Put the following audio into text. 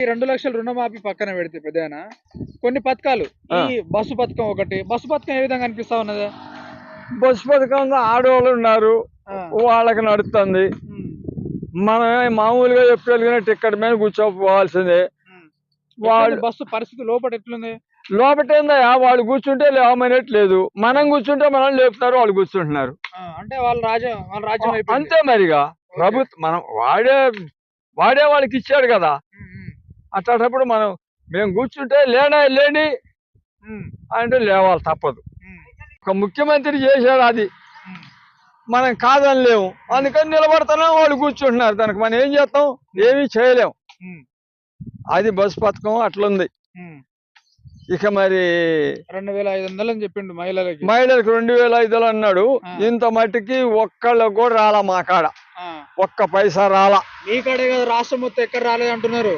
ఈ 2 లక్షల రుణమాఫీ పక్కన పెడితే పెద్దనా కొన్ని పథకాలు ఈ బస్సు పథకం ఒకటి బస్సు పథకం ఏ విధంగా అనిపిస్తా ఉన్నదా? బస్సు పథకంలో ఆడవాళ్ళు ఉన్నారు, ఆ, వాళ్ళకి నడుస్తుంది. ఉమ్, మనం మామూలుగా ఎప్పుడు టికెట్ మీద కూర్చోపోవాల్సిందే. ఉమ్. వాళ్ళు ఎట్లుంది బస్సు పరిస్థితి లోపల ఎట్లుంది? లోపటేందయ్యా, వాళ్ళు కూర్చుంటే లేవమనేట్లేదు. మనం కూర్చుంటే మనం లేపుతారు, వాళ్ళు కూర్చుంటున్నారు. అంటే వాళ్ళ రాజ్యం అయిపోయింది. అంతే మరిగా. ప్రభుత్వం మనం వాడే వాళ్ళకి ఇచ్చాడు కదా. ఉమ్, ఉమ్, అట్లాంటప్పుడు మేము కూర్చుంటే లేని ఉమ్, అంటే లేవాలి, తప్పదు. ఉమ్, ఒక ముఖ్యమంత్రి చేశాడు, అది ఉమ్, మనం కాదని లేవు. అందుకని నిలబడుతున్నాం, వాళ్ళు కూర్చుంటున్నారు. దానికి మనం ఏం చేస్తాం? ఏమీ చేయలేం. ఉమ్, అది బస్సు పథకం అట్లుంది. ఉమ్. ఇక మరి 2,500 అని చెప్పిండు మహిళలకి. మహిళలకు 2,500 అన్నాడు. ఇంత మట్టికి ఒక్కళ్ళకు కూడా రాలా మా కాడ, ఆ, ఒక్క పైసా రాలా. మీ కాడే కదా రాష్ట్రం మొత్తం ఎక్కడ రాలేదు అంటున్నారు.